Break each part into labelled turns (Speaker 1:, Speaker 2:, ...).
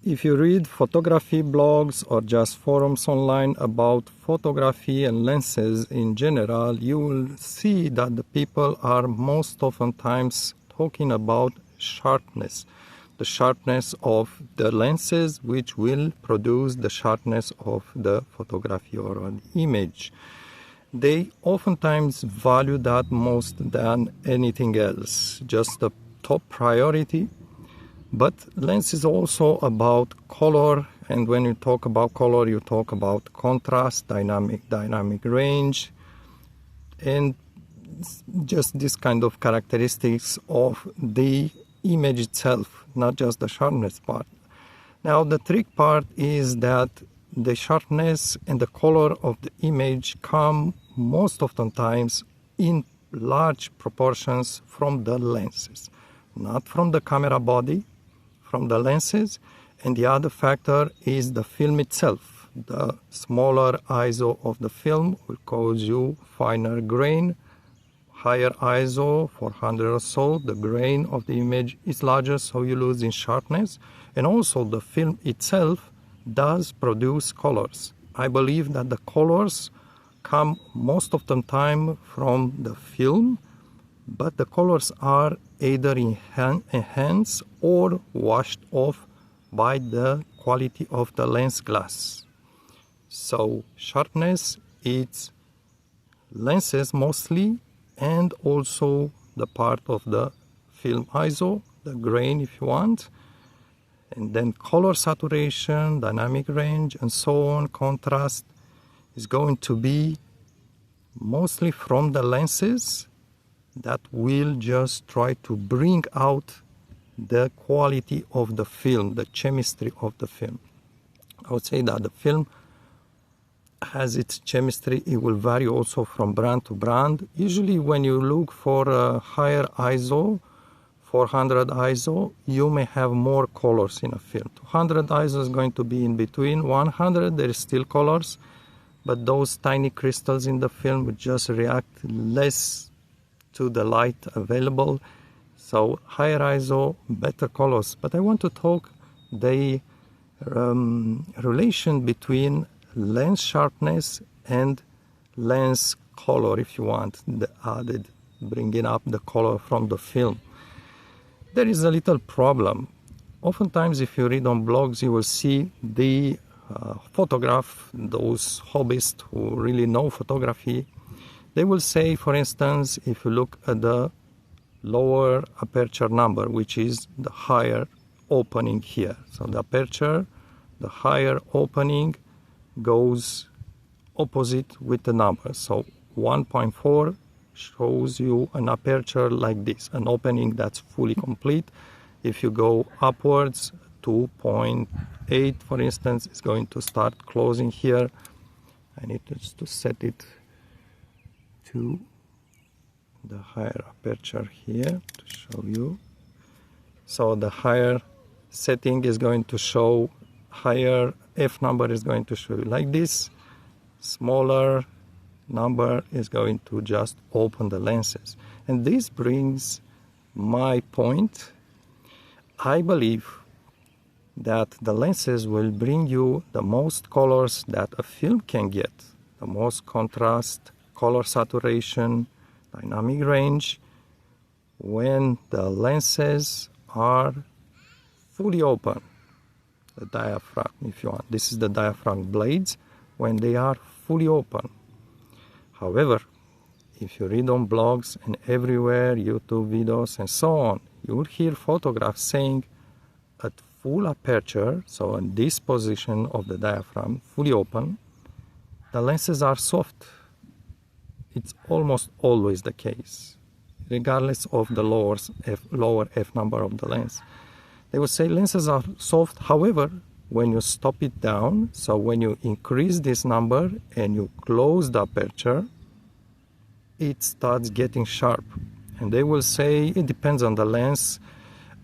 Speaker 1: If you read photography blogs or just forums online about photography and lenses in general, you will see that the people are most oftentimes talking about sharpness. The sharpness of the lenses, which will produce the sharpness of the photography or an image. They oftentimes value that most than anything else, just the top priority. But lens is also about color, and when you talk about color, you talk about contrast, dynamic range, and just this kind of characteristics of the image itself, not just the sharpness part. Now, the trick part is that the sharpness and the color of the image come most oftentimes in large proportions from the lenses, not from the camera body, from the lenses. And the other factor is the film itself. The smaller ISO of the film will cause you finer grain. Higher ISO, 400 or so, the grain of the image is larger, so you lose in sharpness. And also the film itself does produce colors. I believe that the colors come most of the time from the film, but the colors are either enhanced or washed off by the quality of the lens glass. So sharpness is lenses mostly, and also the part of the film ISO, the grain if you want, and then color saturation, dynamic range, and so on, contrast is going to be mostly from the lenses that will just try to bring out the quality of the film, the chemistry of the film. I would say that the film has its chemistry. It will vary also from brand to brand. Usually when you look for a higher ISO, 400 ISO, you may have more colors in a film. 200 ISO is going to be in between. 100, there is still colors, but those tiny crystals in the film would just react less to the light available. So higher ISO, better colors. But I want to talk the relation between lens sharpness and lens color, if you want, the added, bringing up the color from the film. There is a little problem. Oftentimes, if you read on blogs, you will see the photograph, those hobbyists who really know photography, they will say, for instance, if you look at the lower aperture number, which is the higher opening here. So the aperture, the higher opening goes opposite with the number. So 1.4 shows you an aperture like this, an opening that's fully complete. If you go upwards, 2.8 for instance is going to start closing here. I need just to set it to the higher aperture here to show you. So the higher setting is going to show higher F number is going to show you like this. Smaller number is going to just open the lenses. And this brings my point. I believe that the lenses will bring you the most colors that a film can get, the most contrast, color saturation, dynamic range, when the lenses are fully open. The diaphragm, if you want. This is the diaphragm blades when they are fully open. However, if you read on blogs and everywhere, YouTube videos and so on, you will hear photographs saying at full aperture, so in this position of the diaphragm, fully open, the lenses are soft. It's almost always the case, regardless of the lower F number of the lens. They will say lenses are soft, however, when you stop it down, so when you increase this number and you close the aperture, it starts getting sharp. And they will say it depends on the lens,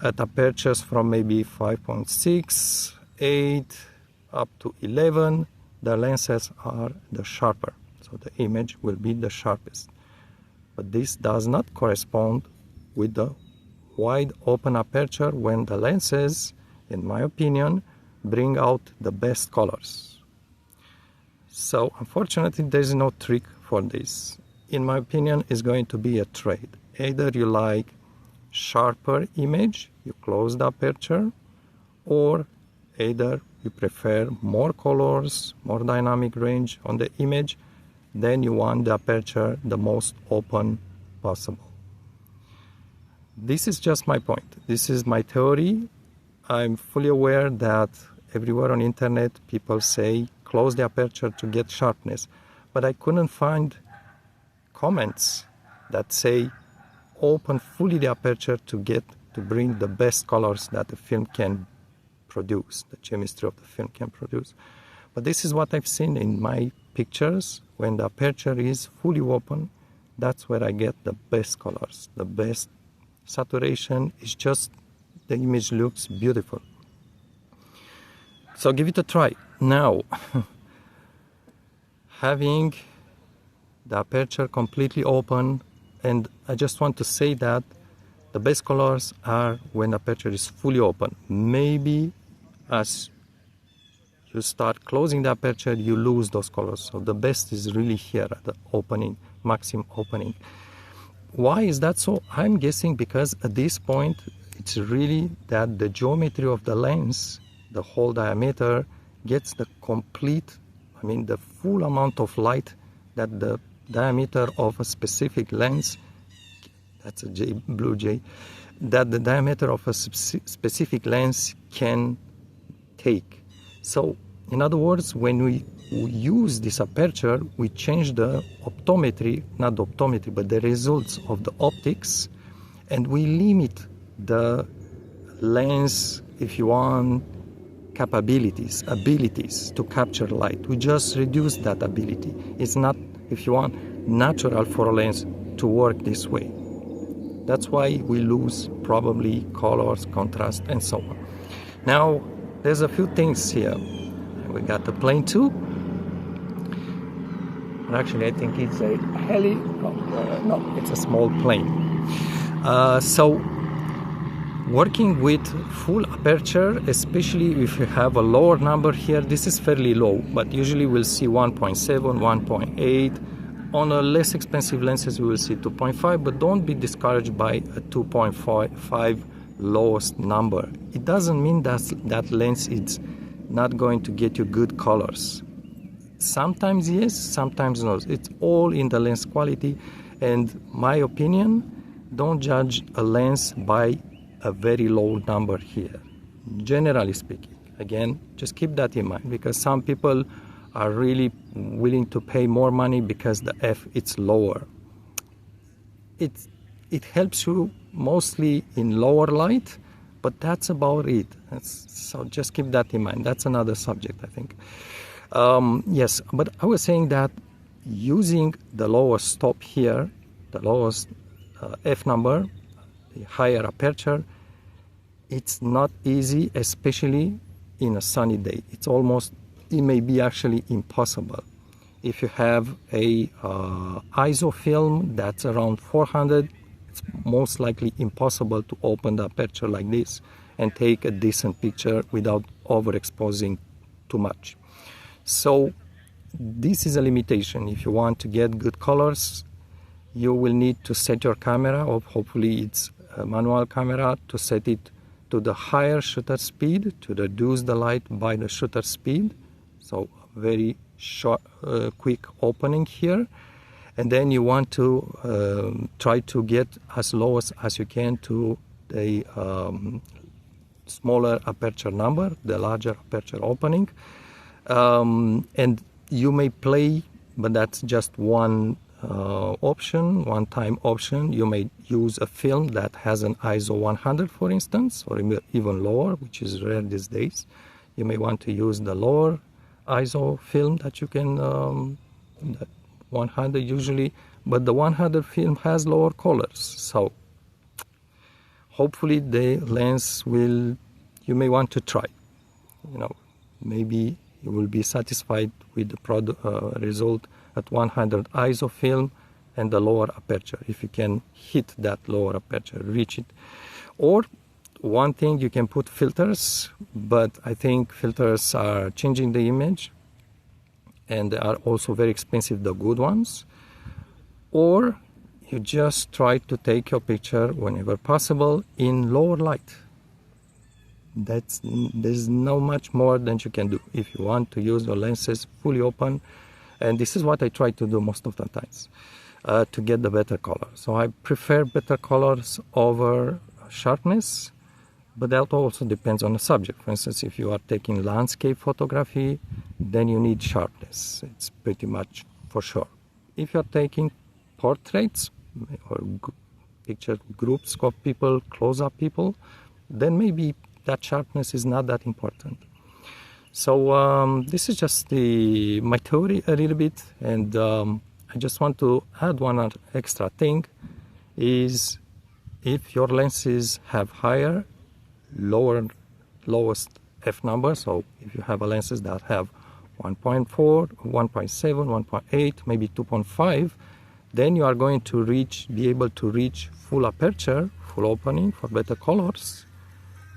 Speaker 1: at apertures from maybe 5.6, 8, up to 11, the lenses are the sharper. So the image will be the sharpest. But this does not correspond with the wide open aperture when the lenses, in my opinion, bring out the best colors. So unfortunately, there's no trick for this. In my opinion, it's going to be a trade. Either you like sharper image, you close the aperture, or either you prefer more colors, more dynamic range on the image, then you want the aperture the most open possible. This is just my point. This is my theory. I'm fully aware that everywhere on internet people say close the aperture to get sharpness, but I couldn't find comments that say open fully the aperture to bring the best colors that the film can produce, the chemistry of the film can produce. But this is what I've seen in my pictures. When the aperture is fully open, that's where I get the best colors, the best saturation. Is just, the image looks beautiful. So give it a try. Now, having the aperture completely open, and I just want to say that the best colors are when the aperture is fully open. Maybe as you start closing the aperture, you lose those colors. So the best is really here at the opening, maximum opening. Why is that so? I'm guessing because at this point, it's really that the geometry of the lens, the whole diameter, gets the complete, the full amount of light that the diameter of a specific lens, that's a blue jay, that the diameter of a specific lens can take. So, in other words, when we use this aperture, we change the optometry, not the optometry, but the results of the optics, and we limit the lens, if you want, abilities to capture light. We just reduce that ability. It's not, if you want, natural for a lens to work this way. That's why we lose probably colors, contrast, and so on. Now, there's a few things here. We got the plane too. Actually, I think it's a heli. No, it's a small plane. So, working with full aperture, especially if you have a lower number here, this is fairly low, but usually we'll see 1.7, 1.8. On a less expensive lenses, we will see 2.5, but don't be discouraged by a 2.5 lowest number. It doesn't mean that lens is not going to get you good colors. Sometimes yes, sometimes no. It's all in the lens quality, and my opinion, don't judge a lens by a very low number here, generally speaking. Again, just keep that in mind, because some people are really willing to pay more money because the f it's lower. It helps you mostly in lower light, but that's about it. So just keep that in mind. That's another subject, I think. Yes, but I was saying that using the lowest stop here, the lowest f number, the higher aperture, it's not easy, especially in a sunny day. It may be actually impossible. If you have a ISO film that's around 400, it's most likely impossible to open the aperture like this and take a decent picture without overexposing too much. So this is a limitation. If you want to get good colors, you will need to set your camera, or hopefully it's a manual camera, to set it to the higher shutter speed to reduce the light by the shutter speed. So very short, quick opening here. And then you want to try to get as low as you can to the smaller aperture number, the larger aperture opening. And you may play, but that's just one option, one-time option. You may use a film that has an ISO 100, for instance, or even lower, which is rare these days. You may want to use the lower ISO film that you can, 100 usually, but the 100 film has lower colors. So hopefully the lens you may want to try. Maybe you will be satisfied with the result at 100 ISO film and the lower aperture, if you can hit that lower aperture, reach it. Or one thing, you can put filters, but I think filters are changing the image, and they are also very expensive, the good ones. Or you just try to take your picture whenever possible in lower light. There's no much more than you can do if you want to use your lenses fully open, and this is what I try to do most of the times to get the better color. So I prefer better colors over sharpness, but that also depends on the subject. For instance, if you are taking landscape photography, then you need sharpness. It's pretty much for sure. If you're taking portraits or picture groups of people, close-up people, then maybe that sharpness is not that important. So this is just my theory a little bit, and I just want to add one extra thing, is if your lenses have higher, lowest f number, so if you have lenses that have 1.4, 1.7, 1.8, maybe 2.5, then you are going to be able to reach full aperture, full opening for better colors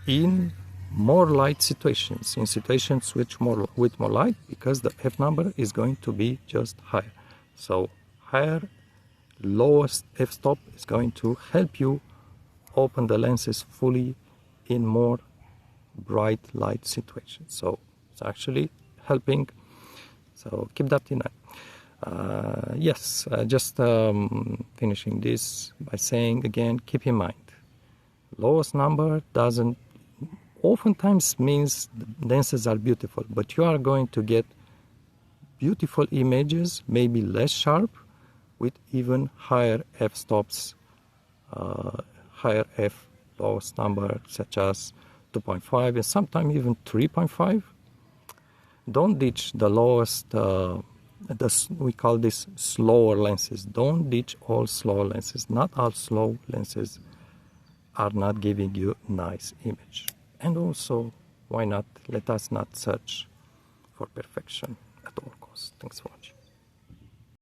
Speaker 1: in more light situations, in situations with more light, because the f number is going to be just higher. So higher, lowest f-stop is going to help you open the lenses fully in more bright light situations. So it's actually helping. So keep that in mind. Yes, just finishing this by saying again, keep in mind, lowest number doesn't oftentimes means the lenses are beautiful, but you are going to get beautiful images, maybe less sharp, with even higher f-stops, higher f lowest number, such as 2.5 and sometimes even 3.5. Don't ditch the lowest, we call this slower lenses. Don't ditch all slow lenses. Not all slow lenses are not giving you nice image. And also, why not, let us not search for perfection at all costs. Thanks for watching.